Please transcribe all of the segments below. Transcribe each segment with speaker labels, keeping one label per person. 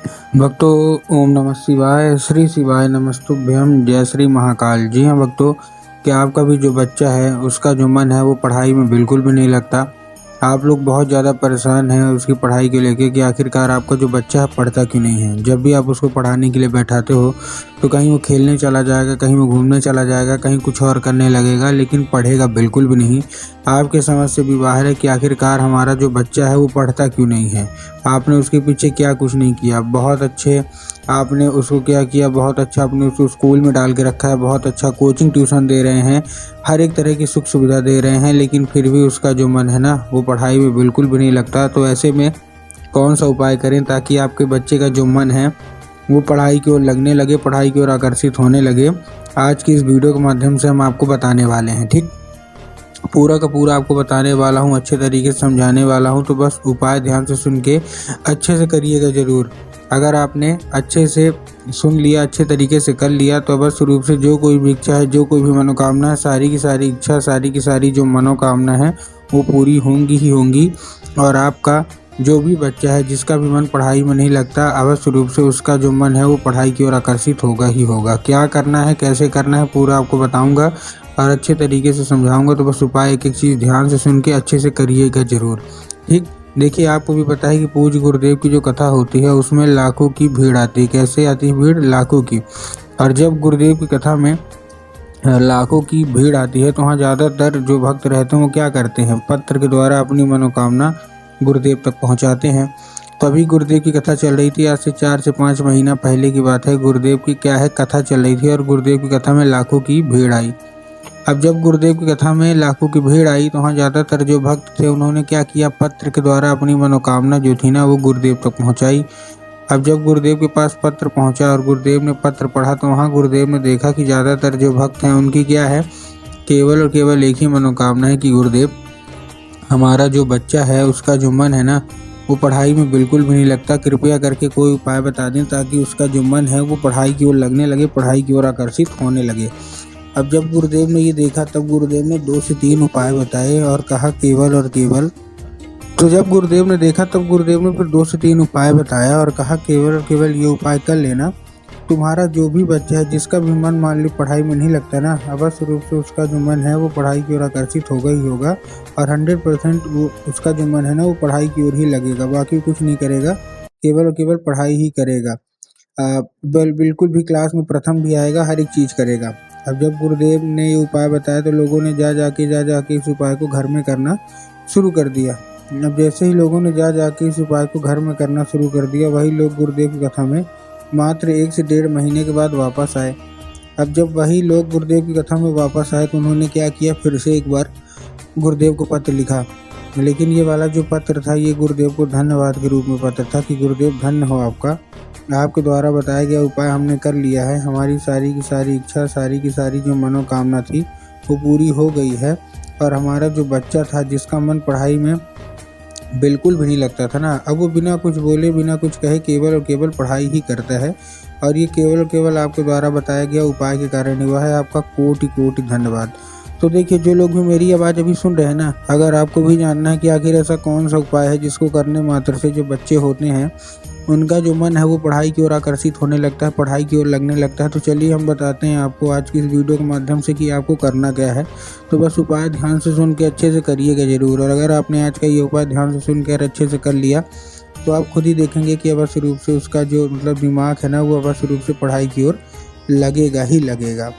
Speaker 1: भक्तों, ओम नमः शिवाय, श्री शिवाय नमस्तुभ्यम, जय श्री महाकाल। जी हाँ भक्तों, क्या आपका भी जो बच्चा है उसका जो मन है वो पढ़ाई में बिल्कुल भी नहीं लगता। आप लोग बहुत ज़्यादा परेशान हैं उसकी पढ़ाई को लेके कि आखिरकार आपका जो बच्चा है पढ़ता क्यों नहीं है। जब भी आप उसको पढ़ाने के लिए बैठाते हो तो कहीं वो खेलने चला जाएगा, कहीं वो घूमने चला जाएगा, कहीं कुछ और करने लगेगा, लेकिन पढ़ेगा बिल्कुल भी नहीं। आपके समझ से भी बाहर है कि आखिरकार हमारा जो बच्चा है वो पढ़ता क्यों नहीं है। आपने उसके पीछे क्या कुछ नहीं किया। बहुत अच्छे आपने उसको क्या किया, बहुत अच्छा आपने उसको स्कूल में डाल के रखा है, बहुत अच्छा कोचिंग ट्यूशन दे रहे हैं, हर एक तरह की सुख सुविधा दे रहे हैं, लेकिन फिर भी उसका जो मन है ना वो पढ़ाई में बिल्कुल भी नहीं लगता। तो ऐसे में कौन सा उपाय करें ताकि आपके बच्चे का जो मन है वो पढ़ाई की ओर लगने लगे, पढ़ाई की ओर आकर्षित होने लगे। आज की इस वीडियो के माध्यम से हम आपको बताने वाले हैं। ठीक, पूरा का पूरा आपको बताने वाला हूँ, अच्छे तरीके से समझाने वाला हूँ। तो बस उपाय ध्यान से सुन के अच्छे से करिएगा ज़रूर। अगर आपने अच्छे से सुन लिया, अच्छे तरीके से कर लिया, तो बस रूप से जो कोई भी इच्छा है, जो कोई भी मनोकामना है, सारी की सारी इच्छा, सारी की सारी जो मनोकामना है वो पूरी होंगी ही होंगी। और आपका जो भी बच्चा है जिसका भी मन पढ़ाई में नहीं लगता, अवश्य रूप से उसका जो मन है वो पढ़ाई की ओर आकर्षित होगा ही होगा। क्या करना है, कैसे करना है, पूरा आपको बताऊंगा और अच्छे तरीके से समझाऊंगा। तो बस उपाय एक एक चीज़ ध्यान से सुन के अच्छे से करिएगा ज़रूर। ठीक, देखिए आपको भी पता है कि पूज्य गुरुदेव की जो कथा होती है उसमें लाखों की भीड़ आती है। कैसे आती है भीड़? लाखों की। और जब गुरुदेव की कथा में लाखों की भीड़ आती है तो वहाँ ज़्यादातर जो भक्त रहते हैं वो क्या करते हैं, पत्र के द्वारा अपनी मनोकामना गुरुदेव तक पहुँचाते हैं। तभी गुरुदेव की कथा चल रही थी, आज से 4 से 5 महीना पहले की बात है। गुरुदेव की क्या है कथा चल रही थी और गुरुदेव की कथा में लाखों की भीड़ आई। अब जब गुरुदेव की कथा में लाखों की भीड़ आई तो वहाँ ज़्यादातर जो भक्त थे उन्होंने क्या किया, पत्र के द्वारा अपनी मनोकामना जो थी ना वो गुरुदेव तक पहुँचाई। अब जब गुरुदेव के पास पत्र पहुँचा और गुरुदेव ने पत्र पढ़ा तो वहाँ गुरुदेव ने देखा कि ज़्यादातर जो भक्त हैं उनकी क्या है, केवल और केवल एक ही मनोकामना है कि गुरुदेव हमारा जो बच्चा है उसका जो मन है ना वो पढ़ाई में बिल्कुल भी नहीं लगता, कृपया करके कोई उपाय बता दें ताकि उसका जो मन है वो पढ़ाई की ओर लगने लगे, पढ़ाई की ओर आकर्षित होने लगे। अब जब गुरुदेव ने ये देखा तब गुरुदेव ने 2 से 3 उपाय बताए और कहा केवल और केवल। तो जब गुरुदेव ने देखा तब गुरुदेव ने फिर 2 से 3 उपाय बताया और कहा केवल और केवल ये उपाय कर लेना, तुम्हारा जो भी बच्चा है जिसका भी मन मान ली पढ़ाई में नहीं लगता ना, अवश्य रूप से उसका जो मन है वो पढ़ाई की ओर आकर्षित होगा ही होगा और 100% वो उसका जो मन है ना वो पढ़ाई की ओर ही लगेगा, बाकी कुछ नहीं करेगा, केवल और केवल पढ़ाई ही करेगा। बिल्कुल भी क्लास में प्रथम भी आएगा, हर एक चीज़ करेगा। अब जब गुरुदेव ने ये उपाय बताया तो लोगों ने जा जाके इस उपाय को घर में करना शुरू कर दिया। अब जैसे ही लोगों ने जा जाके इस उपाय को घर में करना शुरू कर दिया, वही लोग गुरुदेव की कथा में मात्र 1 से 1.5 महीने के बाद वापस आए। अब जब वही लोग गुरुदेव की कथा में वापस आए तो उन्होंने क्या किया, फिर से एक बार गुरुदेव को पत्र लिखा। लेकिन ये वाला जो पत्र था ये गुरुदेव को धन्यवाद के रूप में पत्र था कि गुरुदेव धन्य हो आपका, आपके द्वारा बताया गया उपाय हमने कर लिया है, हमारी सारी की सारी इच्छा, सारी की सारी जो मनोकामना थी वो पूरी हो गई है। और हमारा जो बच्चा था जिसका मन पढ़ाई में बिल्कुल भी नहीं लगता था ना, अब वो बिना कुछ बोले बिना कुछ कहे केवल और केवल पढ़ाई ही करता है। और ये केवल और केवल आपके द्वारा बताया गया उपाय के कारण हुआ है। आपका कोटि कोटि धन्यवाद। तो देखिए, जो लोग भी मेरी आवाज़ अभी सुन रहे हैं ना, अगर आपको भी जानना है कि आखिर ऐसा कौन सा उपाय है जिसको करने मात्र से जो बच्चे होते हैं उनका जो मन है वो पढ़ाई की ओर आकर्षित होने लगता है, पढ़ाई की ओर लगने लगता है, तो चलिए हम बताते हैं आपको आज की इस वीडियो के माध्यम से कि आपको करना क्या है। तो बस उपाय ध्यान से सुन के अच्छे से करिएगा ज़रूर। और अगर आपने आज का ये उपाय ध्यान से सुन कर अच्छे से कर लिया तो आप खुद ही देखेंगे कि अवश्य रूप से उसका जो दिमाग है ना वो अवश्य रूप से पढ़ाई की ओर लगेगा ही लगेगा।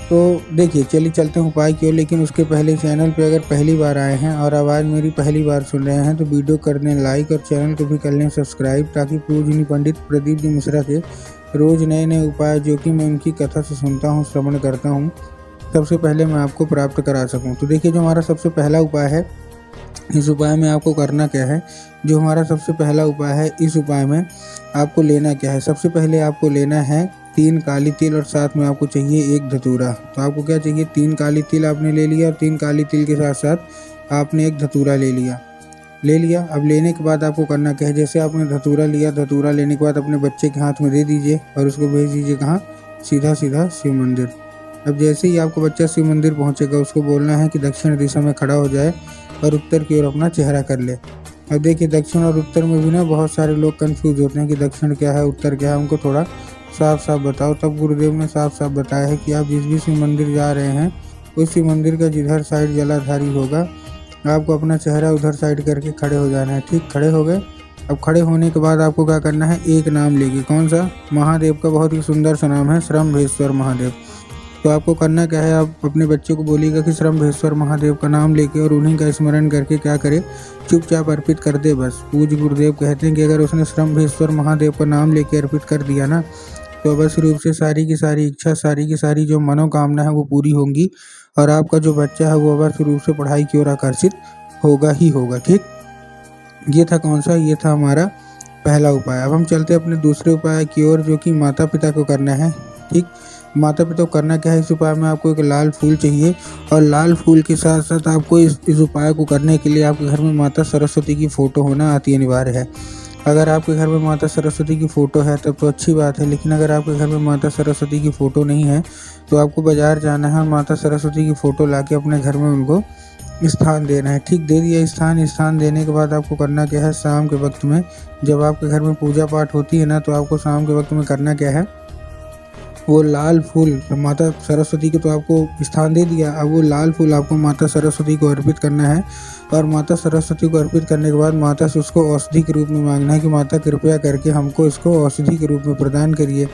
Speaker 1: तो देखिए, चलिए चलते हैं उपाय की ओर। लेकिन उसके पहले चैनल पे अगर पहली बार आए हैं और आवाज़ मेरी पहली बार सुन रहे हैं तो वीडियो कर दें लाइक और चैनल को भी कर लें सब्सक्राइब, ताकि पूजनीय पंडित प्रदीप जी मिश्रा के रोज़ नए नए उपाय जो कि मैं उनकी कथा से सुनता हूँ, श्रवण करता हूँ, सबसे पहले मैं आपको प्राप्त करा सकूँ। तो देखिए, जो हमारा सबसे पहला उपाय है, इस उपाय में आपको करना क्या है। जो हमारा सबसे पहला उपाय है, इस उपाय में आपको लेना क्या है, सबसे पहले आपको लेना है 3 काली तिल और साथ में आपको चाहिए 1 धतूरा। तो आपको क्या चाहिए, 3 काली तिल आपने ले लिया और 3 काली तिल के साथ साथ आपने 1 धतूरा ले लिया। अब लेने के बाद आपको करना क्या है, जैसे आपने धतूरा लिया, धतूरा लेने के बाद अपने बच्चे के हाथ में दे दीजिए और उसको भेज दीजिए कहाँ, सीधा सीधा शिव मंदिर। अब जैसे ही आपका बच्चा शिव मंदिर पहुँचेगा उसको बोलना है कि दक्षिण दिशा में खड़ा हो जाए और उत्तर की ओर अपना चेहरा कर ले। अब देखिए दक्षिण और उत्तर में भी ना बहुत सारे लोग कंफ्यूज होते हैं कि दक्षिण क्या है, उत्तर क्या है, उनको थोड़ा साफ साफ बताओ। तब गुरुदेव ने साफ साफ बताया है कि आप जिस भी शिव मंदिर जा रहे हैं उस शिव मंदिर का जिधर साइड जलाधारी होगा आपको अपना चेहरा उधर साइड करके खड़े हो जाना है। ठीक, खड़े हो गए। अब खड़े होने के बाद आपको क्या करना है, एक नाम लेके, कौन सा, महादेव का बहुत ही सुंदर सा नाम है श्रम्भेश्वर महादेव। तो आपको करना क्या है, आप अपने बच्चे को बोलिएगा कि श्रम्भेश्वर महादेव का नाम लेके और उन्हीं का स्मरण करके क्या करे, चुपचाप अर्पित कर दे बस। पूज्य गुरुदेव कहते हैं कि अगर उसने श्रम्भेश्वर महादेव का नाम लेके अर्पित कर दिया ना तो अवश्य रूप से सारी की सारी इच्छा, सारी की सारी जो मनोकामना है वो पूरी होंगी और आपका जो बच्चा है वो अवश्य रूप से पढ़ाई की ओर आकर्षित होगा ही होगा। ठीक, ये था कौन सा, ये था हमारा पहला उपाय। अब हम चलते हैं अपने दूसरे उपाय की ओर जो कि माता पिता को करना है। ठीक, माता पिता को करना क्या है, इस उपाय में आपको एक लाल फूल चाहिए और लाल फूल के साथ साथ आपको इस उपाय को करने के लिए आपके घर में माता सरस्वती की फ़ोटो होना अति अनिवार्य है। अगर आपके घर में माता सरस्वती की फ़ोटो है तब तो अच्छी बात है, लेकिन अगर आपके घर में माता सरस्वती की फ़ोटो नहीं है तो आपको बाज़ार जाना है और माता सरस्वती की फ़ोटो लाके अपने घर में उनको स्थान देना है। ठीक, दे दिया स्थान देने के बाद आपको करना क्या है, शाम के वक्त में जब आपके घर में पूजा पाठ होती है ना तो आपको शाम के वक्त में करना क्या है, वो लाल फूल माता सरस्वती को तो आपको स्थान दे दिया, अब वो लाल फूल आपको माता सरस्वती को अर्पित करना है और माता सरस्वती को अर्पित करने के बाद माता से उसको औषधि के रूप में मांगना है कि माता कृपया करके हमको इसको औषधि के रूप में प्रदान करिए।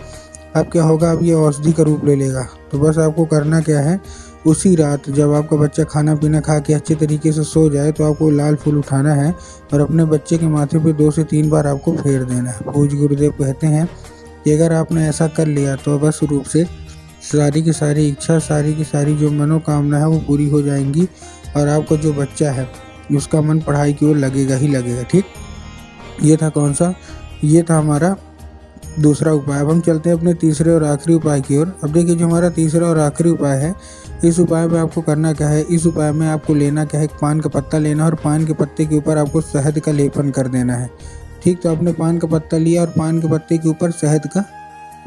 Speaker 1: अब क्या होगा, अब ये औषधि का रूप ले लेगा। तो बस आपको करना क्या है, उसी रात जब आपका बच्चा खाना पीना खा के अच्छे तरीके से सो जाए तो आपको लाल फूल उठाना है और अपने बच्चे के माथे पे 2 से 3 बार आपको फेर देना है। पूज्य गुरुदेव कहते हैं कि अगर आपने ऐसा कर लिया तो अवश्य रूप से सारी की सारी इच्छा, सारी की सारी जो मनोकामना है वो पूरी हो जाएंगी और आपका जो बच्चा है उसका मन पढ़ाई की ओर लगेगा ही लगेगा। ठीक, ये था कौन सा, ये था हमारा दूसरा उपाय। अब हम चलते हैं अपने तीसरे और आखिरी उपाय की ओर। अब देखिए जो हमारा तीसरा और आखिरी उपाय है, इस उपाय में आपको करना क्या है, इस उपाय में आपको लेना क्या है, एक पान का पत्ता लेना और पान के पत्ते के ऊपर आपको शहद का लेपन कर देना है। ठीक, तो आपने पान का पत्ता लिया और पान के पत्ते के ऊपर शहद का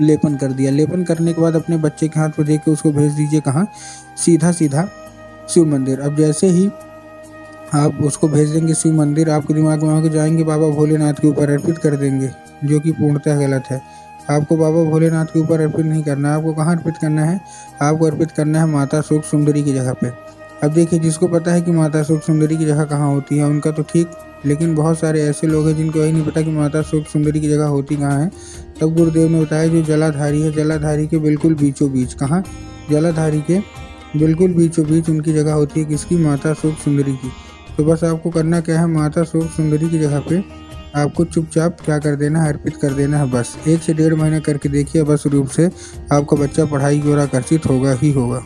Speaker 1: लेपन कर दिया। लेपन करने के बाद अपने बच्चे के हाथ पर देके उसको भेज दीजिए कहाँ, सीधा सीधा शिव मंदिर। अब जैसे ही आप उसको भेज देंगे शिव मंदिर, आपके दिमाग में आके जाएंगे बाबा भोलेनाथ के ऊपर अर्पित कर देंगे, जो कि पूर्णतः गलत है। आपको बाबा भोलेनाथ के ऊपर अर्पित नहीं करना है, आपको कहाँ अर्पित करना है, आपको अर्पित करना है माता सुख सुंदरी की जगह पे। अब देखिए जिसको पता है कि माता सुख सुंदरी की जगह कहाँ होती है उनका तो ठीक, लेकिन बहुत सारे ऐसे लोग हैं जिनको यही नहीं पता कि माता सुख सुंदरी की जगह होती कहाँ है। तब गुरुदेव ने बताया जो जलाधारी है, जलाधारी के बिल्कुल बीचों बीच, कहाँ, जलाधारी के बिल्कुल बीचों बीच उनकी जगह होती है, किसकी, माता सुख सुंदरी की। तो बस आपको करना क्या है, माता सुख सुंदरी की जगह पे आपको चुपचाप क्या कर देना है, अर्पित कर देना है। बस 1 से 1.5 महीने करके देखिए, बस रूप से आपका बच्चा पढ़ाई की ओर आकर्षित होगा ही होगा।